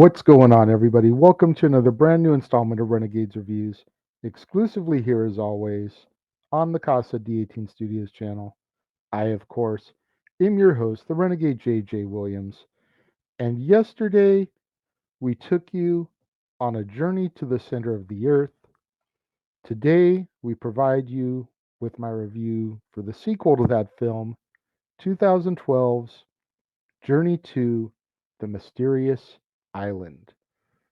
What's going on, everybody? Welcome to another brand new installment of Renegades Reviews, exclusively here as always on the Casa D18 Studios channel. I, of course, am your host, the Renegade JJ Williams. And yesterday, we took you on a journey to the center of the earth. Today, we provide you with my review for the sequel to that film, 2012's Journey to the Mysterious Island,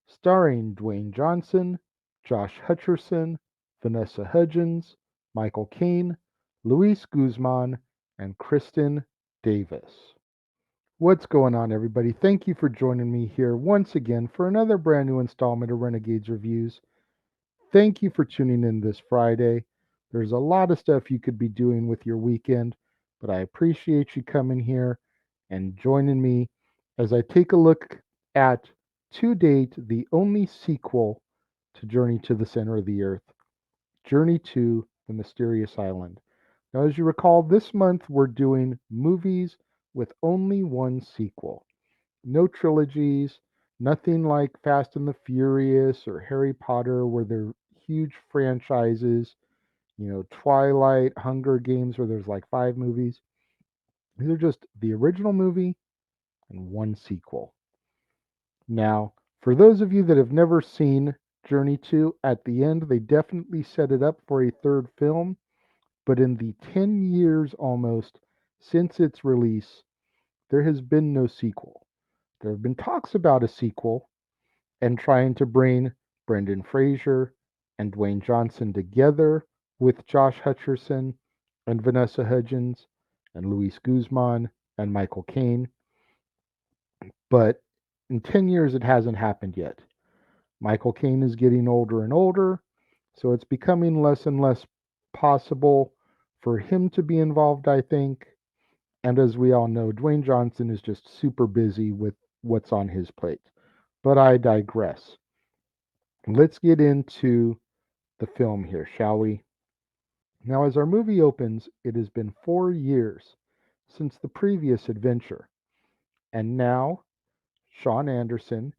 starring Dwayne Johnson, Josh Hutcherson, Vanessa Hudgens, Michael Caine, Luis Guzman, and Kristen Davis. What's going on, everybody? Thank you for joining me here once again for another brand new installment of Renegades Reviews. Thank you for tuning in this Friday. There's a lot of stuff you could be doing with your weekend, but I appreciate you coming here and joining me as I take a look at, to date, the only sequel to Journey to the Center of the Earth, Journey to the Mysterious Island. Now, as you recall, this month we're doing movies with only one sequel. No trilogies, nothing like Fast and the Furious or Harry Potter, where they're huge franchises, Twilight, Hunger Games, where there's like five movies. These are just the original movie and one sequel. Now, for those of you that have never seen Journey 2, at the end, they definitely set it up for a third film, but in the 10 years almost since its release, there has been no sequel. There have been talks about a sequel and trying to bring Brendan Fraser and Dwayne Johnson together with Josh Hutcherson and Vanessa Hudgens and Luis Guzman and Michael Caine. But in 10 years, it hasn't happened yet. Michael Caine is getting older and older, so it's becoming less and less possible for him to be involved, I think. And as we all know, Dwayne Johnson is just super busy with what's on his plate. But I digress. Let's get into the film here, shall we? Now, as our movie opens, it has been 4 years since the previous adventure, and now Sean Anderson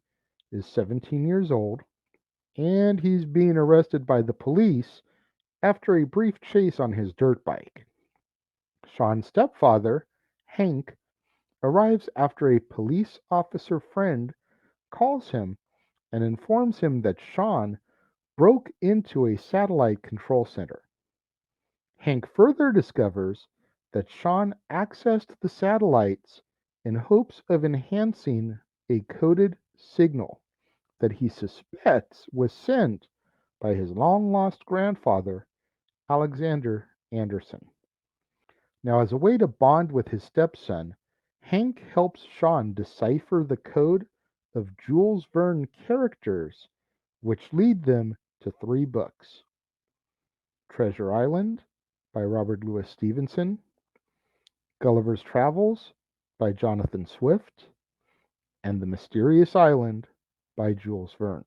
is 17 years old, and he's being arrested by the police after a brief chase on his dirt bike. Sean's stepfather, Hank, arrives after a police officer friend calls him and informs him that Sean broke into a satellite control center. Hank further discovers that Sean accessed the satellites in hopes of enhancing a coded signal that he suspects was sent by his long lost grandfather, Alexander Anderson. Now, as a way to bond with his stepson, Hank helps Sean decipher the code of Jules Verne characters, which lead them to three books: Treasure Island by Robert Louis Stevenson, Gulliver's Travels by Jonathan Swift, and The Mysterious Island by Jules Verne.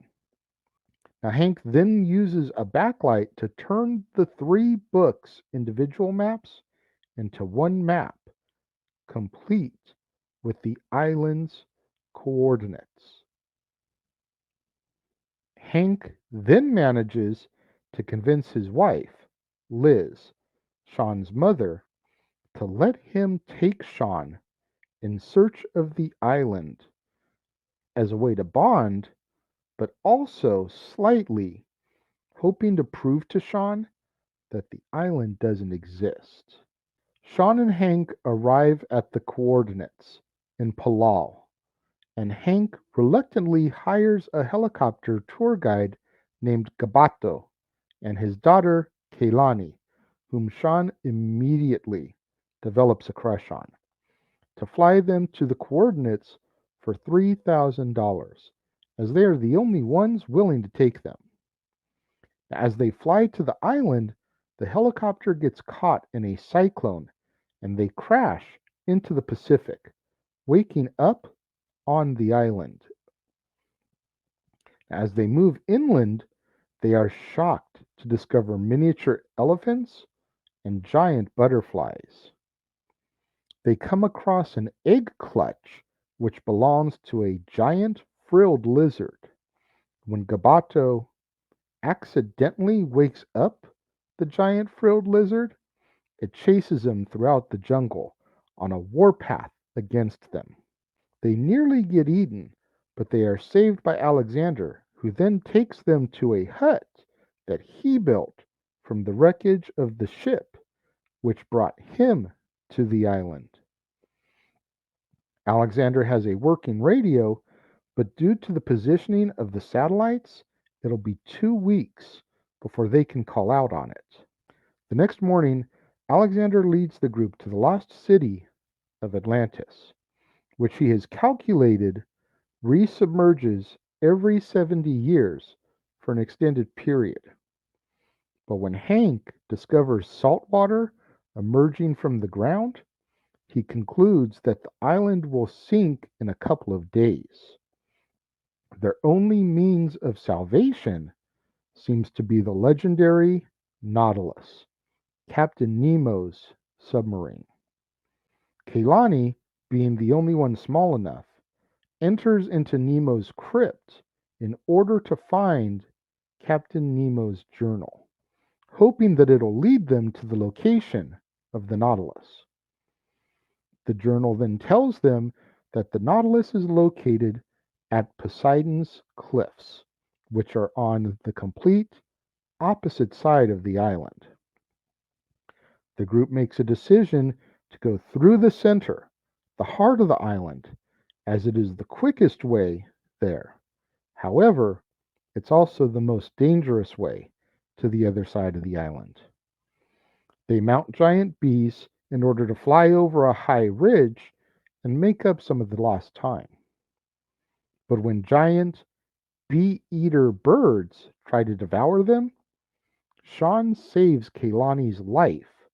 Now, Hank then uses a backlight to turn the three books' individual maps into one map, complete with the island's coordinates. Hank then manages to convince his wife, Liz, Sean's mother, to let him take Sean in search of the island as a way to bond, but also slightly hoping to prove to Sean that the island doesn't exist. Sean and Hank arrive at the coordinates in Palau, and Hank reluctantly hires a helicopter tour guide named Gabato and his daughter Kaylani, whom Sean immediately develops a crush on, to fly them to the coordinates for $3,000, as they are the only ones willing to take them. As they fly to the island, the helicopter gets caught in a cyclone and they crash into the Pacific, waking up on the island. As they move inland, they are shocked to discover miniature elephants and giant butterflies. They come across an egg clutch which belongs to a giant frilled lizard. When Gabato accidentally wakes up the giant frilled lizard, it chases him throughout the jungle on a warpath against them. They nearly get eaten, but they are saved by Alexander, who then takes them to a hut that he built from the wreckage of the ship which brought him to the island. Alexander has a working radio, but due to the positioning of the satellites, it'll be 2 weeks before they can call out on it. The next morning, Alexander leads the group to the lost city of Atlantis, which he has calculated resubmerges every 70 years for an extended period. But when Hank discovers salt water emerging from the ground, he concludes that the island will sink in a couple of days. Their only means of salvation seems to be the legendary Nautilus, Captain Nemo's submarine. Kailani, being the only one small enough, enters into Nemo's crypt in order to find Captain Nemo's journal, hoping that it'll lead them to the location of the Nautilus. The journal then tells them that the Nautilus is located at Poseidon's Cliffs, which are on the complete opposite side of the island. The group makes a decision to go through the center, the heart of the island, as it is the quickest way there. However, it's also the most dangerous way to the other side of the island. They mount giant bees in order to fly over a high ridge and make up some of the lost time. But when giant bee-eater birds try to devour them, Sean saves Kailani's life,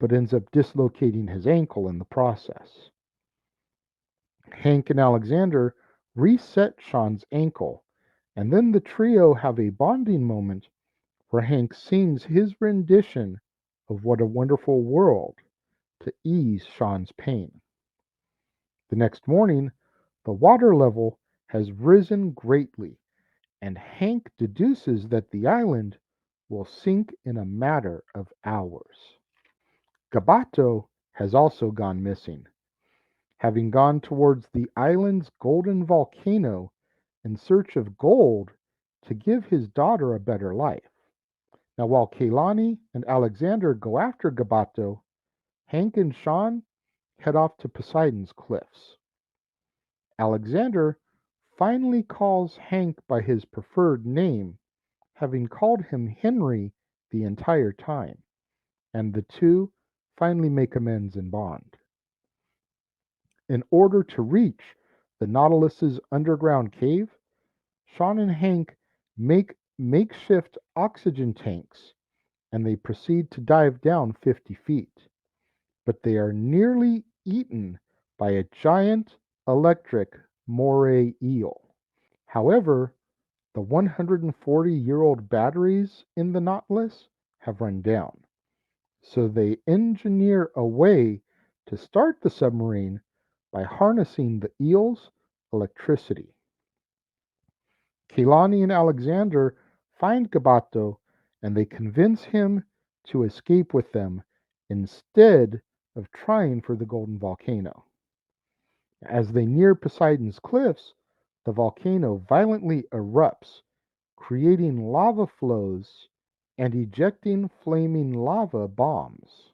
but ends up dislocating his ankle in the process. Hank and Alexander reset Sean's ankle, and then the trio have a bonding moment where Hank sings his rendition of What a Wonderful World to ease Sean's pain. The next morning, the water level has risen greatly, and Hank deduces that the island will sink in a matter of hours. Gabato has also gone missing, having gone towards the island's golden volcano in search of gold to give his daughter a better life. Now, while Kailani and Alexander go after Gabato, Hank and Sean head off to Poseidon's cliffs. Alexander finally calls Hank by his preferred name, having called him Henry the entire time, and the two finally make amends and bond. In order to reach the Nautilus's underground cave, Sean and Hank make makeshift oxygen tanks and they proceed to dive down 50 feet. But they are nearly eaten by a giant electric moray eel. However, the 140-year-old batteries in the Nautilus have run down, so they engineer a way to start the submarine by harnessing the eel's electricity. Kailani and Alexander find Gabato and they convince him to escape with them instead of trying for the Golden Volcano. As they near Poseidon's cliffs, the volcano violently erupts, creating lava flows and ejecting flaming lava bombs.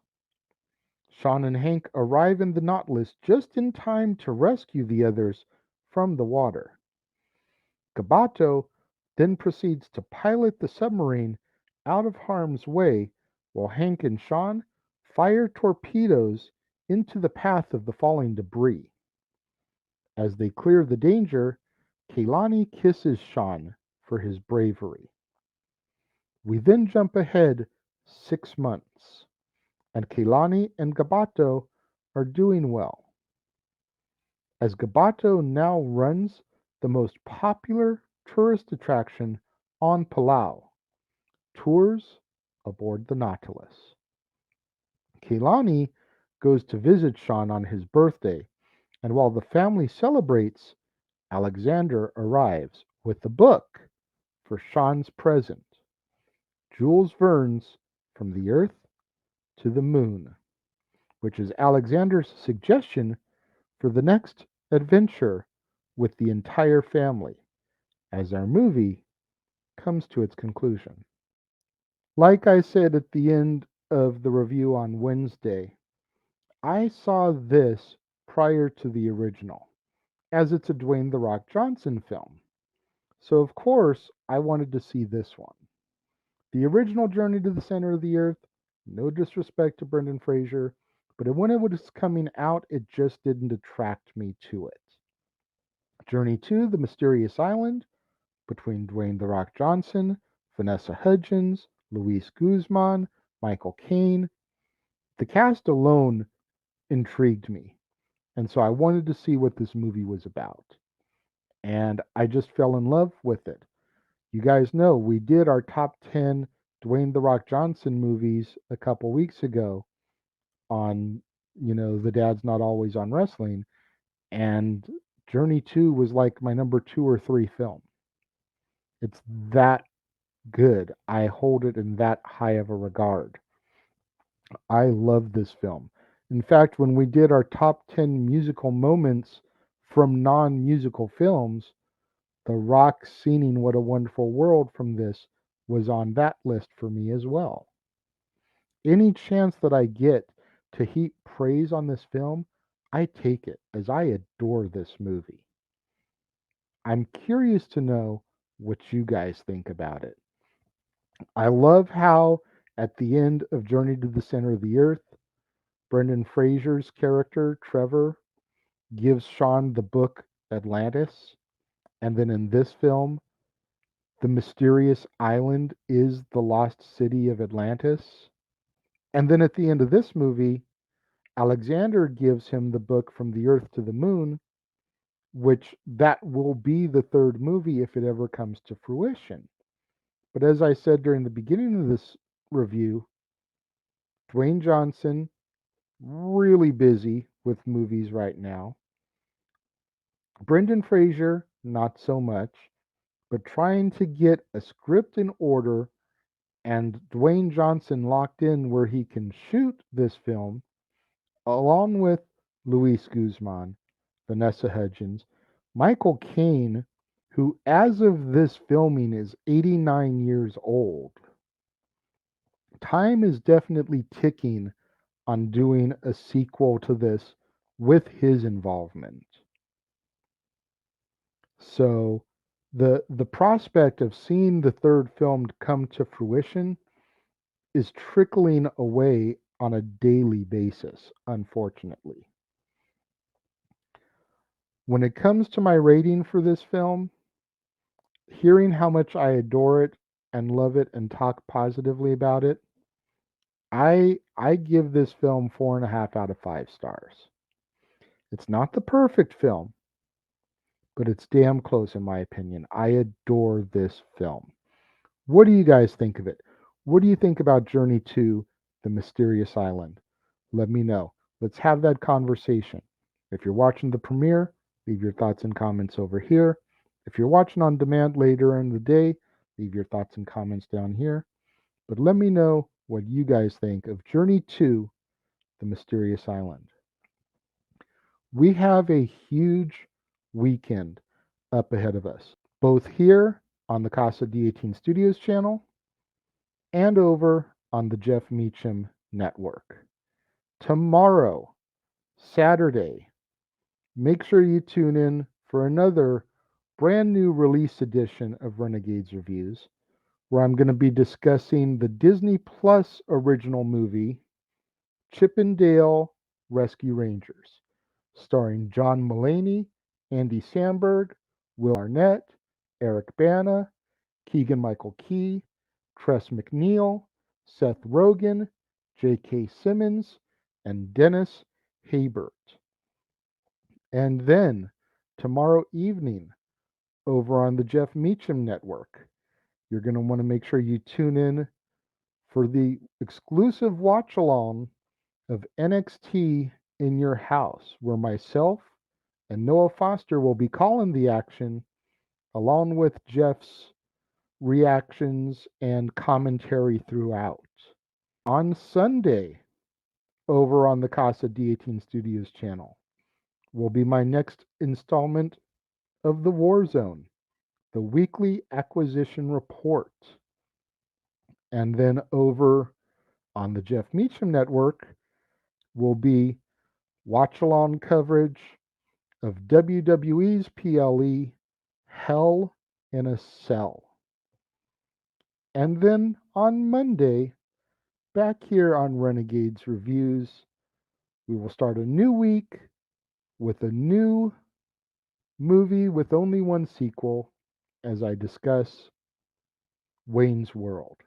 Sean and Hank arrive in the Nautilus just in time to rescue the others from the water. Gabato then proceeds to pilot the submarine out of harm's way while Hank and Sean fire torpedoes into the path of the falling debris. As they clear the danger, Kailani kisses Sean for his bravery. We then jump ahead 6 months, and Kailani and Gabato are doing well. As Gabato now runs the most popular tourist attraction on Palau, tours aboard the Nautilus. Kailani goes to visit Sean on his birthday, and while the family celebrates, Alexander arrives with the book for Sean's present, Jules Verne's From the Earth to the Moon, which is Alexander's suggestion for the next adventure with the entire family as our movie comes to its conclusion. Like I said at the end of the review on Wednesday, I saw this prior to the original, as it's a Dwayne "The Rock" Johnson film. So, of course, I wanted to see this one. The original Journey to the Center of the Earth, no disrespect to Brendan Fraser, but when it was coming out, it just didn't attract me to it. Journey to the Mysterious Island, between Dwayne "The Rock" Johnson, Vanessa Hudgens, Luis Guzman, Michael Caine. The cast alone intrigued me, and so I wanted to see what this movie was about. And I just fell in love with it. You guys know we did our top 10 Dwayne "The Rock" Johnson movies a couple weeks ago on, The Dad's Not Always on Wrestling, and Journey 2 was like my number 2 or 3 film. It's that good. I hold it in that high of a regard. I love this film. In fact, when we did our top 10 musical moments from non musical films, The Rock singing What a Wonderful World from this was on that list for me as well. Any chance that I get to heap praise on this film, I take it, as I adore this movie. I'm curious to know what you guys think about it. I love how at the end of Journey to the Center of the Earth, Brendan Fraser's character, Trevor, gives Sean the book Atlantis. And then in this film, the mysterious island is the lost city of Atlantis. And then at the end of this movie, Alexander gives him the book From the Earth to the Moon, which that will be the third movie if it ever comes to fruition. But as I said during the beginning of this review, Dwayne Johnson, really busy with movies right now. Brendan Fraser, not so much, but trying to get a script in order and Dwayne Johnson locked in where he can shoot this film, along with Luis Guzman, Vanessa Hudgens, Michael Caine, who as of this filming is 89 years old. Time is definitely ticking on doing a sequel to this with his involvement. So the prospect of seeing the third film come to fruition is trickling away on a daily basis, unfortunately. When it comes to my rating for this film, hearing how much I adore it and love it and talk positively about it, I give this film 4.5 out of 5 stars. It's not the perfect film, but it's damn close in my opinion. I adore this film. What do you guys think of it? What do you think about Journey to the Mysterious Island? Let me know. Let's have that conversation. If you're watching the premiere, leave your thoughts and comments over here. If you're watching on demand later in the day, leave your thoughts and comments down here. But let me know what you guys think of Journey to the Mysterious Island. We have a huge weekend up ahead of us, both here on the Casa D18 Studios channel and over on the Jeff Meacham Network. Tomorrow, Saturday, make sure you tune in for another brand new release edition of Renegades Reviews, where I'm going to be discussing the Disney Plus original movie, Chip and Dale Rescue Rangers, starring John Mulaney, Andy Samberg, Will Arnett, Eric Bana, Keegan-Michael Key, Tress MacNeille, Seth Rogen, J.K. Simmons, and Dennis Haysbert. And then tomorrow evening over on the Jeff Meacham Network, you're going to want to make sure you tune in for the exclusive watch-along of NXT in Your House, where myself and Noah Foster will be calling the action along with Jeff's reactions and commentary throughout. On Sunday, over on the Casa D18 Studios channel, will be my next installment of The War Zone, the weekly acquisition report. And then over on the Jeff Meacham Network will be watch along coverage of WWE's PLE Hell in a Cell. And then on Monday, back here on Renegades Reviews, we will start a new week with a new movie with only one sequel as I discuss Wayne's World,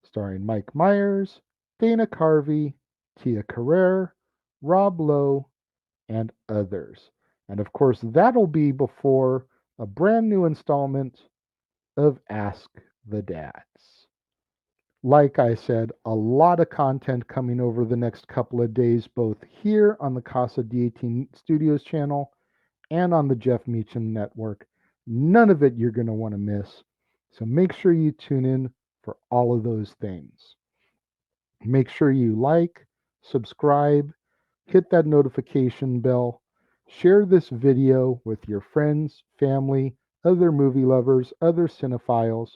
starring Mike Myers, Dana Carvey, Tia Carrere, Rob Lowe, and others. And of course, that'll be before a brand new installment of Ask the Dads. Like I said, a lot of content coming over the next couple of days, both here on the Casa D18 Studios channel and on the Jeff Meacham Network. None of it you're going to want to miss. So make sure you tune in for all of those things. Make sure you like, subscribe, hit that notification bell, share this video with your friends, family, other movie lovers, other cinephiles.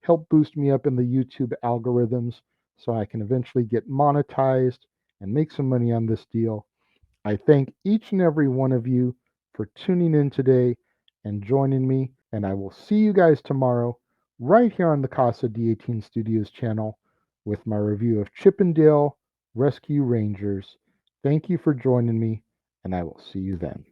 Help boost me up in the YouTube algorithms so I can eventually get monetized and make some money on this deal. I thank each and every one of you for tuning in today and joining me, and I will see you guys tomorrow right here on the Casa D18 Studios channel with my review of Chippendale Rescue Rangers. Thank you for joining me, and I will see you then.